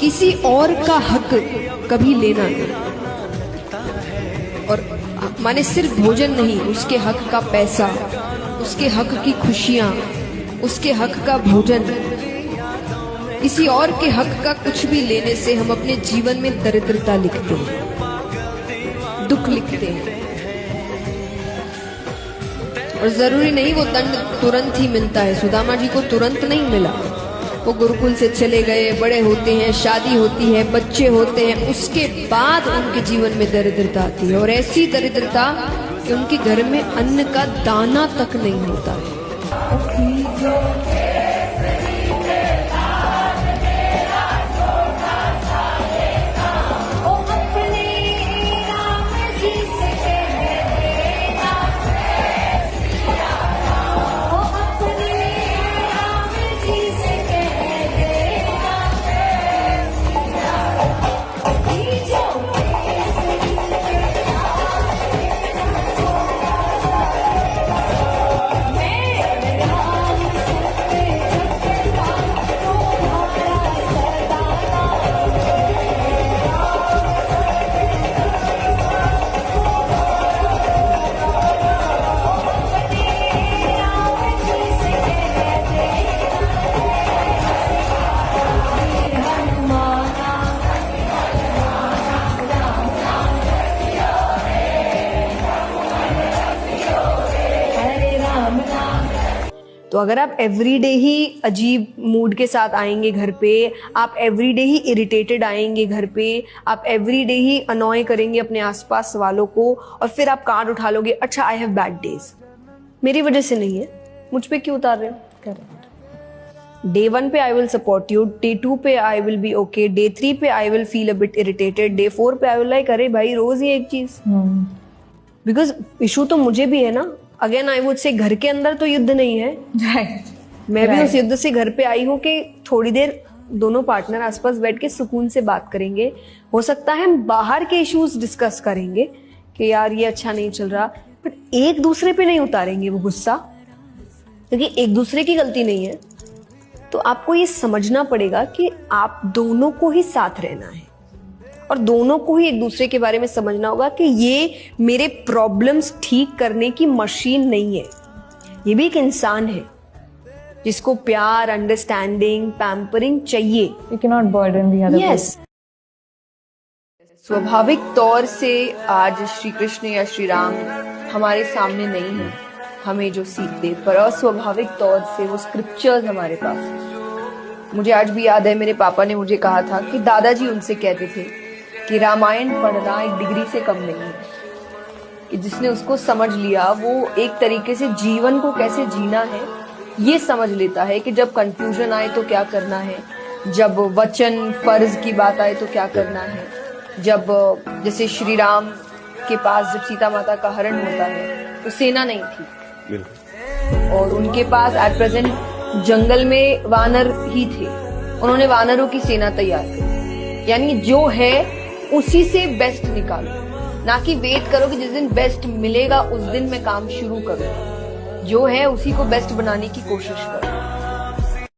किसी और का हक कभी लेना नहीं। और माने सिर्फ भोजन नहीं, उसके हक का पैसा, उसके हक की खुशियां, उसके हक का भोजन, किसी और के हक का कुछ भी लेने से हम अपने जीवन में दरिद्रता लिखते हैं, दुख लिखते हैं। और जरूरी नहीं वो दंड तुरंत ही मिलता है। सुदामा जी को तुरंत नहीं मिला। वो गुरुकुल से चले गए, बड़े होते हैं, शादी होती है, बच्चे होते हैं, उसके बाद उनके जीवन में दरिद्रता आती है। और ऐसी दरिद्रता कि उनके घर में अन्न का दाना तक नहीं होता है। तो अगर आप एवरीडे ही अजीब मूड के साथ आएंगे घर पे, आप एवरीडे ही इरिटेटेड आएंगे घर पे, आप एवरीडे ही अनॉय करेंगे अपने आसपास वालों को, और फिर आप कार्ड उठा लोगे, अच्छा आई हैव बैड डेज, मेरी वजह से नहीं है, मुझ पे क्यों उतार रहे हो? करेक्ट। डे 1 पे I will support you, day 2 पे I will be okay, day 3 पे I will feel a bit irritated, day 4 पे आई विल लाइक अरे भाई रोज ही एक चीज। बिकॉज इशू तो मुझे भी है ना। अगेन आई वुड से घर के अंदर तो युद्ध नहीं है। मैं भी उस युद्ध से घर पे आई हूँ कि थोड़ी देर दोनों पार्टनर आसपास बैठ के सुकून से बात करेंगे। हो सकता है हम बाहर के इश्यूज डिस्कस करेंगे कि यार ये अच्छा नहीं चल रहा, बट एक दूसरे पे नहीं उतारेंगे वो गुस्सा, क्योंकि एक दूसरे की गलती नहीं है। तो आपको ये समझना पड़ेगा कि आप दोनों को ही साथ रहना है और दोनों को ही एक दूसरे के बारे में समझना होगा कि ये मेरे प्रॉब्लम्स ठीक करने की मशीन नहीं है, ये भी एक इंसान है जिसको प्यार, अंडरस्टैंडिंग, पैम्परिंग चाहिए। You cannot burden the other Yes. स्वाभाविक तौर से आज श्री कृष्ण या श्री राम हमारे सामने नहीं है हमें जो सीख दे, पर अस्वाभाविक तौर से वो स्क्रिप्चर्स हमारे पास है। मुझे आज भी याद है, मेरे पापा ने मुझे कहा था कि दादाजी उनसे कहते थे कि रामायण पढ़ना एक डिग्री से कम नहीं है, कि जिसने उसको समझ लिया वो एक तरीके से जीवन को कैसे जीना है ये समझ लेता है, कि जब कंफ्यूजन आए तो क्या करना है, जब वचन फर्ज की बात आए तो क्या करना है, जब जैसे श्री राम के पास जब सीता माता का हरण होता है तो सेना नहीं थी और उनके पास एट प्रेजेंट जंगल में वानर ही थे। उन्होंने वानरों की सेना तैयार की, यानी जो है उसी से बेस्ट निकालो, ना कि वेट करो कि जिस दिन बेस्ट मिलेगा उस दिन मैं काम शुरू करूँ। जो है उसी को बेस्ट बनाने की कोशिश करो।